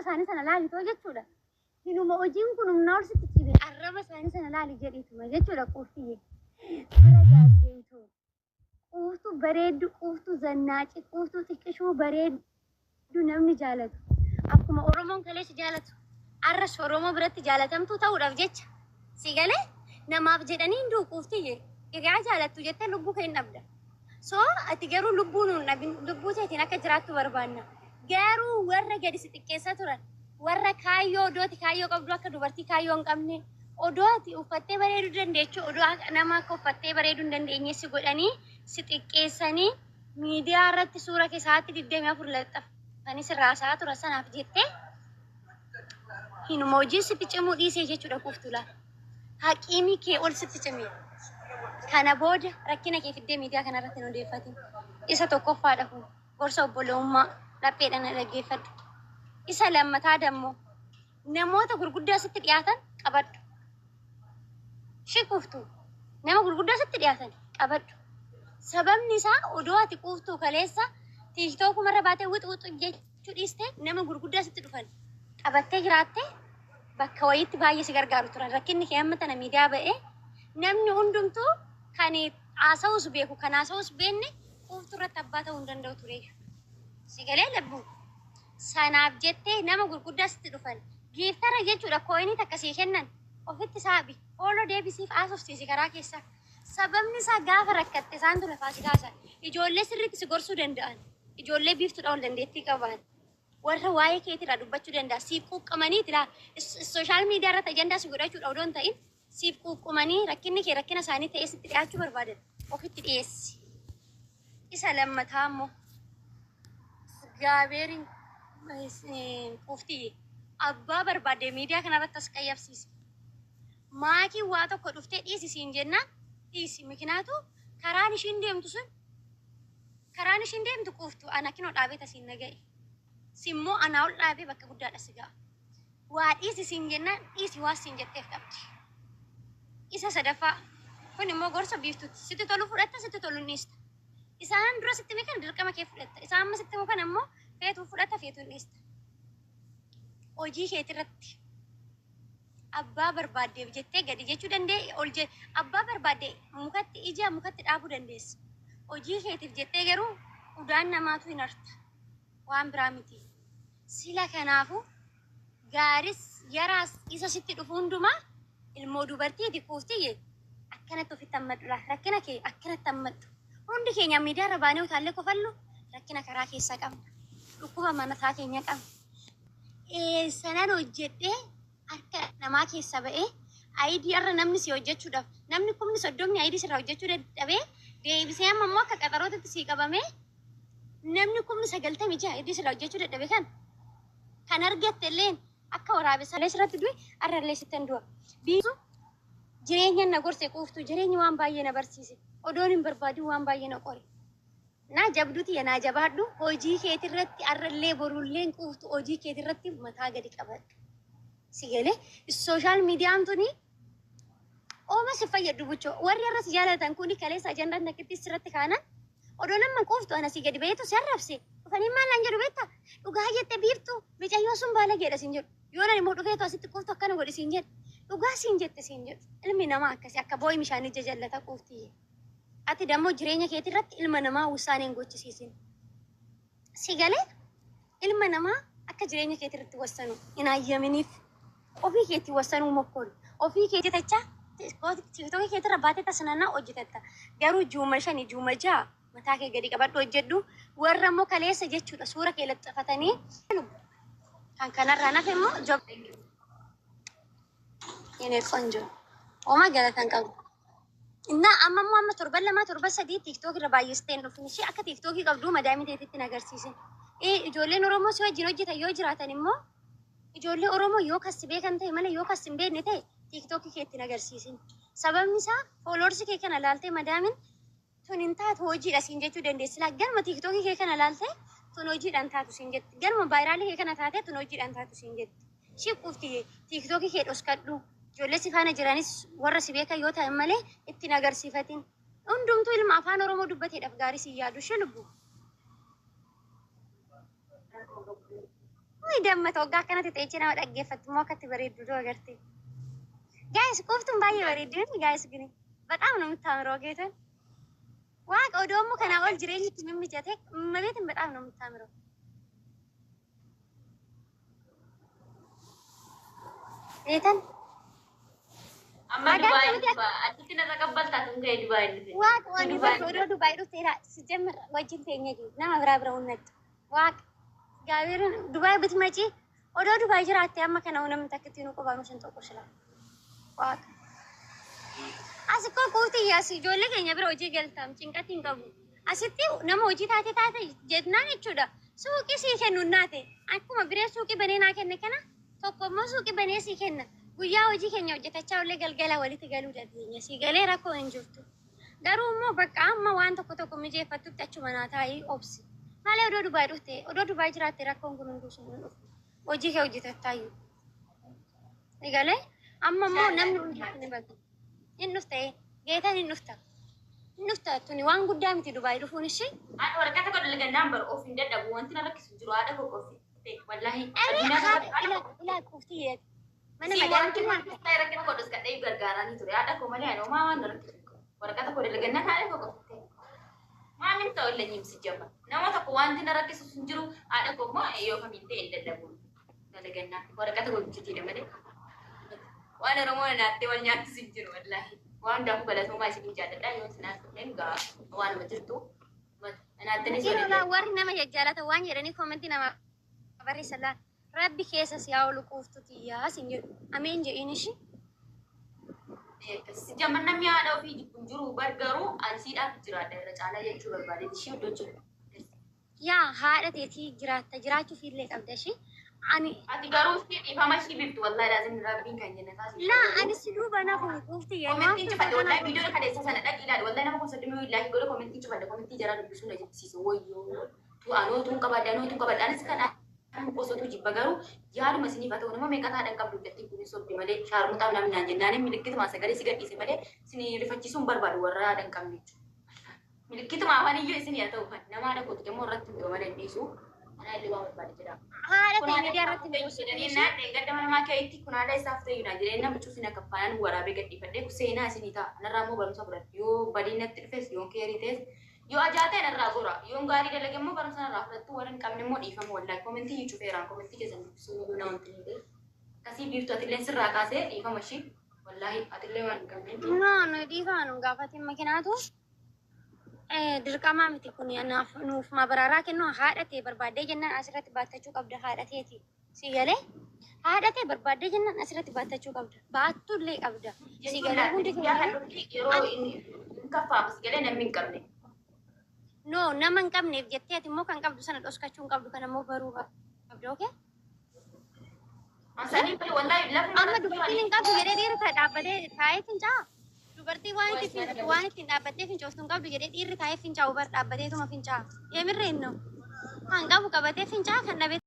isaanii sana laali too jechuudha. Hinuma hojiin kun humna ol sitti cibe arraba isaanii sana laali jedhiituma jechuudha quuftiyyee. Bara gaaddeetoo quuftuu bareeddu quuftuu zannaaci quuftuu xiqqishuu bareeddu namni jaalatu. Akkuma Oromoon kaleessa jaalatu arras Oromoo biratti jaalatamtuu ta'uudhaaf jecha si galee namaaf jedhanii hinduu quuftiyyee. Egaa jaalattu jettee lubbuu kee hin dhabda. So ati garuu lubbuu nuun dhabin lubbuu teetiin akka jiraattu barbaanna. Garuu warra gadi si xiqqeessa turan warra kaayyoo odooti kaayyoo qabdu akka dubartii kaayyoo hin qabne odooti uffattee bareeduu dandeechu odoo nama akka uffattee bareeduu hin dandeenye si godhanii si xiqqeessanii miidiyaa irratti suura keessaatti 24 laxxafanii sirraasaa tura sanaaf jettee hinuma hojii sitti cimuu dhiisee jechuudha kuftula. Haqiimii kee ol sitti cimee. Kana booda rakkina kee fiddee miidiyaa kanarratti hin odeeffatin. Isa tokkoffaadha kun gorsa obbolummaa lapheedhaan dhaggeeffadhu. Isa lammataa dammoo namoota gurguddaa sitti dhiyaatan qabadhu. Shikuftu nama gurguddaa sitti dhiyaatan qabadhu. Sababni isaa odoo ati quuftuu kaleessa tiiktookuma baatee wixu jechuu dhiiste nama gurguddaa sitti dhufan qabattee jiraatte bakka wayiitti baay'ee si gargaaru turan. Rakkinni kee amma tana miidiyaa ba'ee namni hundumtuu kan haasa'uus beeku kan haasa'uus beenne quuftuu irratti abbaa ta'uu hin danda'u ture. Si galee labbuu sanaaf jettee nama gurguddaa sitti dhufan giiftara jechuudha kooyinii takka sii kennan ofitti saabi ooloo deebisiif haasofsiisi karaa keessaa. Sababni isaa gaafa rakkatte isaan ture faasidaasan ijoollee sirriitti si gorsuu danda'an ijoollee biiftuudha ol dandeettii qaban warra waa'ee keetiirraa dubbachuu danda'a siif quuqqamanii tira sooshaal miidiyaa irratti ajandaa si godhachuudha odoo hin ta'in siif quuqqamanii rakkinni kee rakkina isaanii ta'ee sitti dhiyaachuu barbaadan ofitti dhiyeessi. Isa lammataa immoo gaabeeriin quuftii abbaa barbaade miidiyaa kanarratti as qayyabsiisi. Maatiin waa tokko dhuftee dhiisisiin jennaan dhiisi mikinaatu karaan ishiin deemtu sun karaan ishiin deemtu quuftu ana kinoo dhaabee tasiin naga'e. Simmoo anaa ol dhaabee bakka guddaadha si ga'a. Waa dhiisisiin jennaan dhiisi waa siin jetteef qabdi. Isa sadaffaa kun immoo gorsa biiftuuti. Sitti tolu fudhatta sitti tolu dhiista. Isaan dura sitti mikan dirqama kee fudhatta. Isaan amma sitti mukan immoo feetuu fudhatta feetuu dhiista. Hojii keetirratti abbaa barbaaddeef jettee gadi jechuu danda'e ol abbaa barbaadde mukatti ija mukatti dhaabuu dandeessa. Hojii keetiif jettee garuu udaan namaatu hin arta. Waan biraa miti. Sila kanaafu gaaris yaraas isa sitti dhufu hundumaa ilmoo dubartiiti quuftii akkanatti ofitti hammadhu rakkina kee akkanatti hammadhu. Hundi keenya miidiyaa irra baanee utaallee kofallu rakkina karaa keessaa qabna. Dhukkuba mataa keenya qabna. Sanan hojjedhee harka namaa keessa ba'ee ayidii irra namni si hojjechuudhaaf namni kumni soddomni ayidii sirraa hojjechuu dadhabee deebisee amma immoo akka qaxarootitti sii qabamee namni kumni 96 ayidii sirraa hojjechuu dadhabee kan argatte illeen akka waraabessaalee sirratti du'e arrallee sittan du'a. Biisu jireenya na gorsee quuftuu jireenya waan baay'ee na barsiise odoon hin barbaadin waan baay'ee na qore. Naa jabduuti yaa naa jabaadhu hojii keetirratti arrallee borulleen quuftu hojii keetirratti mataa gadi qabadhu. Si galee sooshaal miidiyaan tuni ooma si fayyadu buchoo warri irra si jaalatan kuni kaleessa ajandaan takkitti sirratti kaanan odoo nama quuftu ana si gadi baheetu si arrabse dhufanii maal naan jedhu beektaa dhugaa jette biiftu micayyoo sun baala jedha siin jedhu yoo nan immoo dhufeetu asitti quuftu akkana godhi siin jedhu dhugaa siin jette siin jedhu ilmi namaa akkasii akka boo'i bishaan ija jallata quuftii. Ati dammoo jireenya keetirratti ilma namaa wusaanii hin gochisiisin. Si galee ilma namaa akka jireenya keetirratti wassanu hin hayyaminiif. Ofii keetti wasanuu mokkoolu. Ofii keetti tachaa tiktokii keetirra baatee tasinannaa hojjetatta. Garuu juuma 5 juuma 6 mataa kee gadi qabadhu hojjedhu warra immoo kaleessa jechuudha suura kee laxxafatanii kan kanarraa nafe immoo job yenee qonjo ooma galatan qabu. Innaa amma immoo amma 7 tiktokii irra baay'istee hin dhufin ishee akka tiktokii qabdu madaamii teetitti nagarsiisin. Ijoolleen Oromoo si wajjin hojjetan yoo jiraatan immoo ijoollee Oromoo yoo kasi beekan ta'e malee yoo kasi hin beekne ta'e tiktokii keetti nagarsiisin. Sababni isaa fooloorsi kee kana laaltee madaamin tun hin taatu hojiidha siin jechuu dandeessi. Galma tiktokii kee kana laaltee tun hojiidhaan taatu siin jetti. Galma vaayiraalii kee kana taatee tun hojiidhaan taatu siin jetti. Shiquufti tiktokii kee dhoskadhu. Ijoollee si faana jiranis warra si beekan yoo ta'e malee itti nagarsiifatin. Hundumtuu ilma afaan Oromoo dubbateedhaaf gaarii si yaadu ishee lubbu. Damma toggaa akkanatti ta'e nama dhaggeeffatu moo akkatti bareeddu doo agartee. Gaayis qoftuun baay'ee bareeddi gaayis gini. በጣም ነው የምታምረው ጌታን ዋቀው ደግሞ ከናወል ጅሬኝ ትምምጀቴ መቤትን በጣም ነው የምታምረው ጌታን ዱባይ አዲስ ተቀበልታት እንደ ዱባይ ዋቀው ወደ ዱባይ ሩት ሄዳ ሲጀምር ወጅን ተኘጂ ና አብራብረውን ነጥ ዋቅ ጋቢርን ዱባይ ብትመጪ ወደ ዱባይ ጅራቴ አማከናውንም ተከቲኑ ቆባኖሽን ተቆሽላ ዋቅ Asiko kuti yasi jolle kenya bira hojii galtam cinqatiin qabu asitti nama hojii taate jednaan jechuudha suuqii sii kennu naate akkuma biree suuqii banee naa kenne kana tokko immoo suuqii banee sii kenna guyyaa hojii keenya hojjetachaa ollee galgala walitti galuu dandeenya sii galee rakkoo hin jirtu garuu immoo bakka amma waan tokko mijeeffattutti achuma naa taa'ii obsi malee odoo Dubaay jiraatte rakkoon kun hunduu sun hin dhufu hojii kee hojjetattaayyuu sii galee amma immoo namni hundi ni bakka innufte geetan innufta tuni waan guddaa miti Dubaay dhufuun ishee ani waraqata godha lagannaan bar of hin dadhabu wanti na rakkisu jiru haadha koo qofi wallahi ila qofti yeet mana madaalti waan ta'e rakkina godhas gadhee gargaaranii ture haadha koo malee ani homaa waan rakkisu waraqata godha lagannaan haadha koo qofi maamin ta'u illee nyimsi jabba nama tokko wanti na rakkisu sun jiru haadha koo immoo yoo kamiin ta'e hin dadhabu lagannaan waraqata godhichitiidha malee waan Oromoo naatti wal nyaatti sin jiru wallahi waan daaku galatoomaa isin jaalladha yoo sinaas engaa waan ma jirtu naatti ni warri nama jajjalata waan jedhanii komentii nama barreessalaa rabbi keessa si haa olu quuftuti yaa sin jedhu ameen jedhiin ishi jamman namni haadha ofii jibbun jiru bargaruu ansiidhaaf jiraadha irra caalaa jechuu barbaade ishii iddoo jiru yaa haadha teetii jiraachuuf illee qabda ishii ati garuu ifama ishii biftu wallahi laazim rabbiin kan jennataa la ani siduu bana kun qufti yaa komentiin cufadhe wallahi viidiyoo kadeessa sana dhaqi ilaali wallahi nama kun saddumii illaahi godhe komentiin cufadhe komentii jara dubbisuu na jibbisiise wayyoo tu anootuun qabadhe anis kana qosotu jibba garuu yaaduma isiniif haa ta'u nama meeqa taadhaan qabdu jettee kun sobde malee shaarmuxaaf namni naan jennaan milikkituma sagalee si gadhiise malee isin rifachiisuun barbaadu warra yaadaan qabne jechuudha milikkituma afaan iyyuu isin haa ta'u nama haadha kootu immoo irratti hidhoo malee dhiisu ana illee waan barbaade jedha haadha ta'e miidiyaa irratti jedhanii naadhe gadda namaa keeyitti kun haadha isaaf ta'uu naa jireenya bichuu sin akka faanaan waraabee gadhiifadhee seenaa isinii ta'a anarraa immoo barumsa fudhadhu yoo badiinatti dhufes yoo keerii ta'es yoo ajaateen irraa gora yoo gaarii dalage immoo barumsa irraa fudhattu warra hin qabne immoo dhiifama wallahi komentii iyyuu cufeeraan komentii keessan dubbisuu iyyuu na wanti hin ta'e akkasii biiftu atilleen sirraa kaasee dhiifama ishii wallahi atillee waan hin qabne no dhiifama gaafatiin makinaatu dirqamaa miti kun nuuf mabaraaraa kennu haadha ta'e barbaaddee jennaan asirratti baattachuu qabda haadha ta'eeti si galee haadha ta'e barbaaddee jennaan asirratti baattachuu qabda baattuu illee qabda si galee hundi yeroo hin kaffaafu si galee namni hin qabne no nama hin qabneef jettee ati immoo kan qabdu sana dhoskachuu hin qabdu kan immoo baruu qabda okee amma dubartiin hin qabdu jedhee dhiirri dhaabbatee taa'ee fincaa dubartii waan ittiin dhaabbattee fincooftuun qabdu jedhee dhiirri taa'ee fincaa'u bar dhaabbateetuma fincaa'u yeemirreen no kan qabu qabatee fincaa'u kan dhabee